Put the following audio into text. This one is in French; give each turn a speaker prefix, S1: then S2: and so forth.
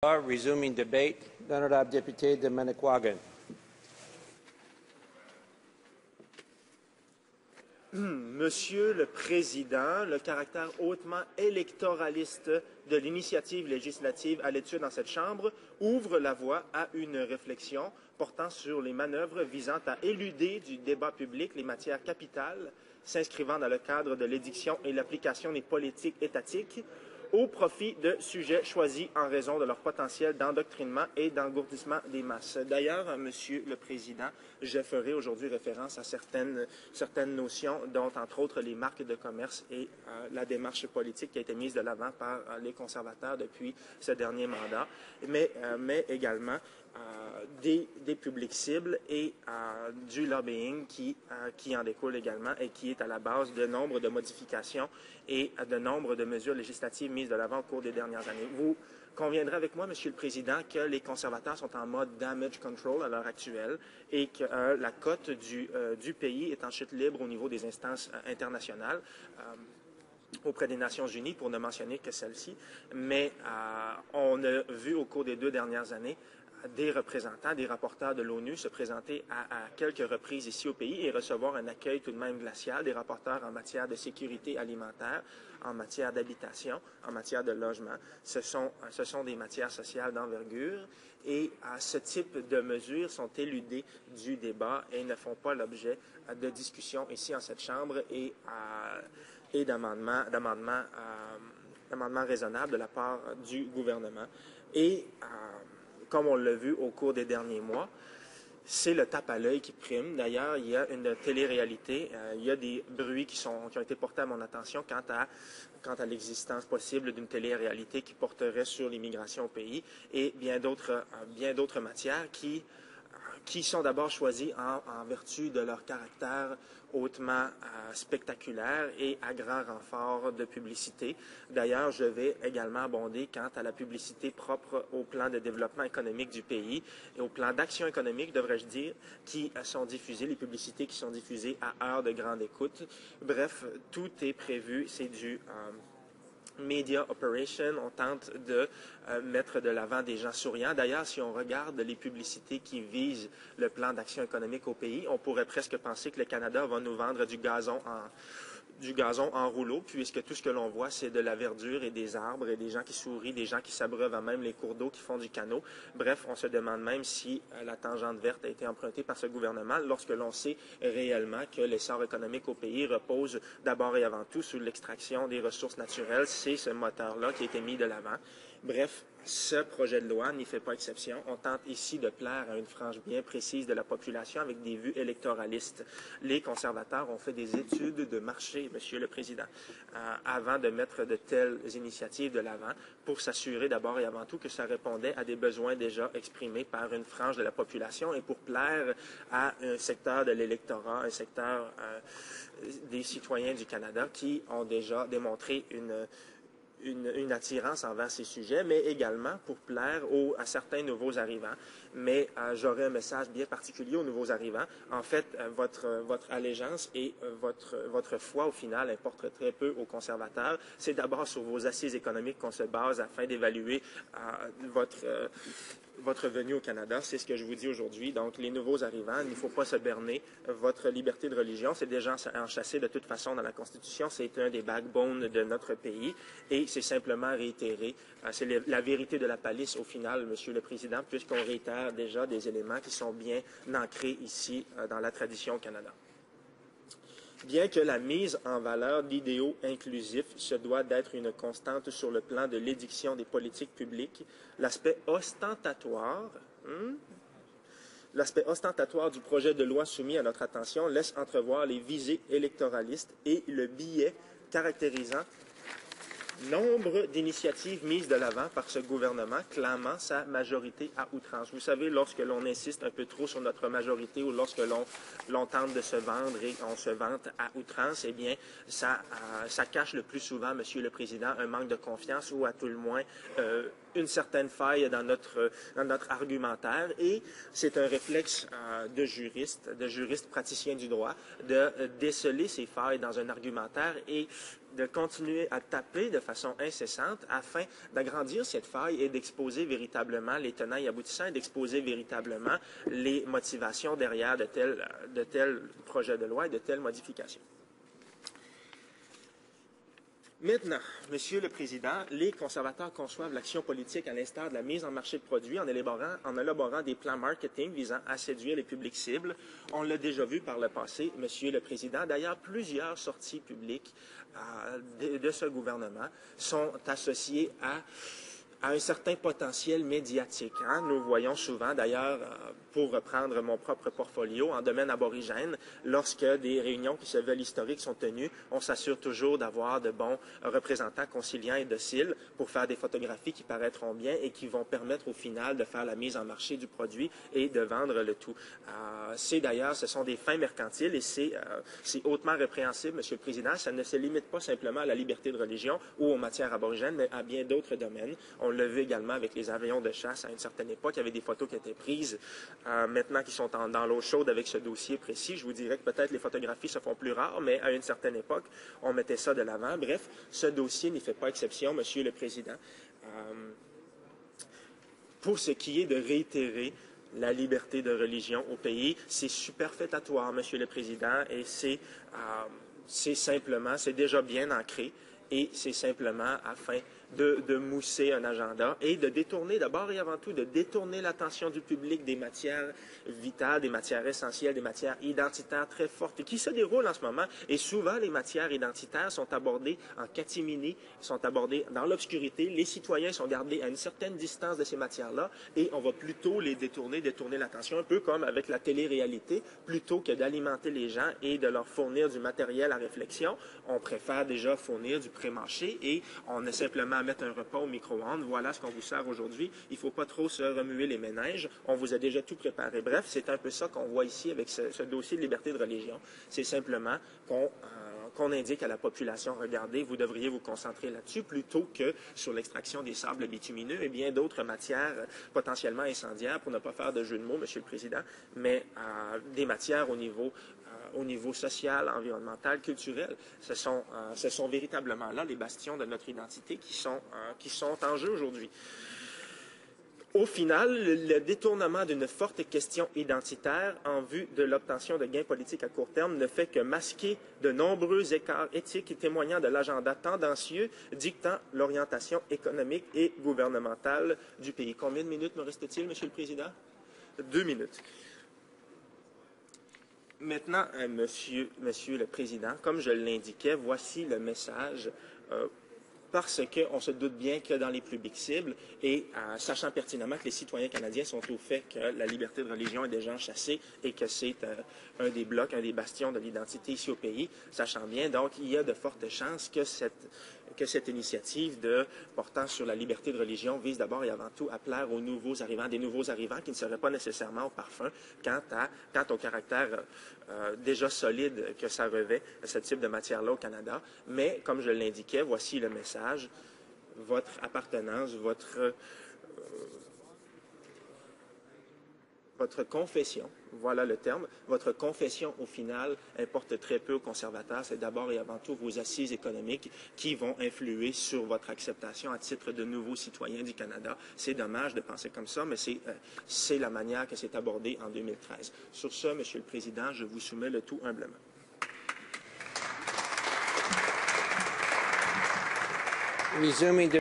S1: Resuming debate. L'honorable député de Manicouagan.
S2: Monsieur le Président, le caractère hautement électoraliste de l'initiative législative à l'étude dans cette Chambre ouvre la voie à une réflexion portant sur les manœuvres visant à éluder du débat public les matières capitales s'inscrivant dans le cadre de l'édiction et l'application des politiques étatiques au profit de sujets choisis en raison de leur potentiel d'endoctrinement et d'engourdissement des masses. D'ailleurs, Monsieur le Président, je ferai aujourd'hui référence à certaines notions, dont entre autres les marques de commerce et la démarche politique qui a été mise de l'avant par les conservateurs depuis ce dernier mandat, mais également des publics cibles et du lobbying qui en découle également et qui est à la base de nombre de modifications et de nombre de mesures législatives mises de l'avant au cours des dernières années. Vous conviendrez avec moi, Monsieur le Président, que les conservateurs sont en mode damage control à l'heure actuelle et que la cote du pays est en chute libre au niveau des instances internationales. Auprès des Nations Unies, pour ne mentionner que celle-ci, mais on a vu au cours des 2 dernières années des représentants, des rapporteurs de l'ONU se présenter à quelques reprises ici au pays et recevoir un accueil tout de même glacial, des rapporteurs en matière de sécurité alimentaire, en matière d'habitation, en matière de logement. Ce sont des matières sociales d'envergure et ce type de mesures sont éludées du débat et ne font pas l'objet de discussions ici en cette Chambre et d'amendements raisonnables de la part du gouvernement. Et comme on l'a vu au cours des derniers mois, c'est le tape à l'œil qui prime. D'ailleurs, il y a une télé-réalité, il y a des bruits qui ont été portés à mon attention quant à l'existence possible d'une télé-réalité qui porterait sur l'immigration au pays et bien d'autres matières qui sont d'abord choisies en vertu de leur caractère hautement spectaculaire et à grand renfort de publicité. D'ailleurs, je vais également abonder quant à la publicité propre au plan de développement économique du pays et au plan d'action économique, devrais-je dire, qui sont diffusées, les publicités qui sont diffusées à heure de grande écoute. Bref, tout est prévu, c'est du media operation, on tente de mettre de l'avant des gens souriants. D'ailleurs, si on regarde les publicités qui visent le plan d'action économique au pays, on pourrait presque penser que le Canada va nous vendre du gazon en rouleau, puisque tout ce que l'on voit, c'est de la verdure et des arbres et des gens qui sourient, des gens qui s'abreuvent à même les cours d'eau qui font du canot. Bref, on se demande même si la tangente verte a été empruntée par ce gouvernement lorsque l'on sait réellement que l'essor économique au pays repose d'abord et avant tout sur l'extraction des ressources naturelles. C'est ce moteur-là qui a été mis de l'avant. Bref, ce projet de loi n'y fait pas exception. On tente ici de plaire à une frange bien précise de la population avec des vues électoralistes. Les conservateurs ont fait des études de marché, Monsieur le Président, avant de mettre de telles initiatives de l'avant pour s'assurer d'abord et avant tout que ça répondait à des besoins déjà exprimés par une frange de la population et pour plaire à un secteur de l'électorat, un secteur des citoyens du Canada qui ont déjà démontré une attirance envers ces sujets, mais également pour plaire à certains nouveaux arrivants. Mais j'aurais un message bien particulier aux nouveaux arrivants. En fait, votre allégeance et votre foi, au final, importe très peu aux conservateurs. C'est d'abord sur vos assises économiques qu'on se base afin d'évaluer votre venue au Canada. C'est ce que je vous dis aujourd'hui. Donc, les nouveaux arrivants, il ne faut pas se berner. Votre liberté de religion, c'est déjà enchâssé de toute façon dans la Constitution. C'est un des backbones de notre pays. Et c'est simplement réitéré. C'est la vérité de la palisse au final, Monsieur le Président, puisqu'on réitère déjà des éléments qui sont bien ancrés ici dans la tradition au Canada. Bien que la mise en valeur d'idéaux inclusifs se doit d'être une constante sur le plan de l'édiction des politiques publiques, l'aspect ostentatoire du projet de loi soumis à notre attention laisse entrevoir les visées électoralistes et le biais caractérisant nombre d'initiatives mises de l'avant par ce gouvernement clamant sa majorité à outrance. Vous savez, lorsque l'on insiste un peu trop sur notre majorité ou lorsque l'on tente de se vendre et on se vante à outrance, eh bien, ça cache le plus souvent, Monsieur le Président, un manque de confiance ou à tout le moins une certaine faille dans notre argumentaire. Et c'est un réflexe de juristes praticiens du droit, de déceler ces failles dans un argumentaire et de continuer à taper de façon incessante afin d'agrandir cette faille et d'exposer véritablement les tenants et aboutissants et d'exposer véritablement les motivations derrière de tels projets de loi et de telles modifications. Maintenant, Monsieur le Président, les conservateurs conçoivent l'action politique à l'instar de la mise en marché de produits en élaborant des plans marketing visant à séduire les publics cibles. On l'a déjà vu par le passé, Monsieur le Président. D'ailleurs, plusieurs sorties publiques de ce gouvernement sont associées à un certain potentiel médiatique. Nous voyons souvent, d'ailleurs, pour reprendre mon propre portfolio, en domaine aborigène, lorsque des réunions qui se veulent historiques sont tenues, on s'assure toujours d'avoir de bons représentants conciliants et dociles pour faire des photographies qui paraîtront bien et qui vont permettre au final de faire la mise en marché du produit et de vendre le tout. Ce sont des fins mercantiles et c'est hautement répréhensible, Monsieur le Président. Ça ne se limite pas simplement à la liberté de religion ou aux matières aborigènes, mais à bien d'autres domaines. On l'a vu également avec les avions de chasse à une certaine époque. Il y avait des photos qui étaient prises maintenant qui sont dans l'eau chaude avec ce dossier précis. Je vous dirais que peut-être les photographies se font plus rares, mais à une certaine époque, on mettait ça de l'avant. Bref, ce dossier n'y fait pas exception, Monsieur le Président. Pour ce qui est de réitérer la liberté de religion au pays, c'est superfétatoire, Monsieur le Président, et c'est déjà bien ancré, et c'est simplement afin de mousser un agenda et de détourner, d'abord et avant tout, de détourner l'attention du public des matières vitales, des matières essentielles, des matières identitaires très fortes qui se déroulent en ce moment. Et souvent, les matières identitaires sont abordées en catimini, sont abordées dans l'obscurité. Les citoyens sont gardés à une certaine distance de ces matières-là et on va plutôt les détourner l'attention, un peu comme avec la télé-réalité. Plutôt que d'alimenter les gens et de leur fournir du matériel à réflexion, on préfère déjà fournir du pré-mâché et on a simplement à mettre un repas au micro-ondes. Voilà ce qu'on vous sert aujourd'hui. Il ne faut pas trop se remuer les méninges. On vous a déjà tout préparé. Bref, c'est un peu ça qu'on voit ici avec ce dossier de liberté de religion. C'est simplement qu'on indique à la population, regardez, vous devriez vous concentrer là-dessus plutôt que sur l'extraction des sables bitumineux et bien d'autres matières potentiellement incendiaires, pour ne pas faire de jeu de mots, Monsieur le Président, mais des matières au niveau social, environnemental, culturel. Ce sont véritablement là les bastions de notre identité qui sont en jeu aujourd'hui. Au final, le détournement d'une forte question identitaire en vue de l'obtention de gains politiques à court terme ne fait que masquer de nombreux écarts éthiques et témoignant de l'agenda tendancieux dictant l'orientation économique et gouvernementale du pays. Combien de minutes me reste-t-il, Monsieur le Président? 2 minutes. Maintenant, Monsieur le Président, comme je l'indiquais, voici le message parce qu'on se doute bien que dans les publics cibles, et sachant pertinemment que les citoyens canadiens sont au fait que la liberté de religion est déjà chassée et que c'est un des blocs, un des bastions de l'identité ici au pays, sachant bien, donc, il y a de fortes chances que cette initiative portant sur la liberté de religion vise d'abord et avant tout à plaire aux nouveaux arrivants, des nouveaux arrivants qui ne seraient pas nécessairement au parfum quant au caractère déjà solide que ça revêt, ce type de matière-là au Canada. Mais, comme je l'indiquais, voici le message. Votre appartenance, votre confession, voilà le terme, votre confession au final importe très peu aux conservateurs. C'est d'abord et avant tout vos assises économiques qui vont influer sur votre acceptation à titre de nouveaux citoyens du Canada. C'est dommage de penser comme ça, mais c'est la manière que c'est abordé en 2013. Sur ce, Monsieur le Président, je vous soumets le tout humblement.
S1: Resuming the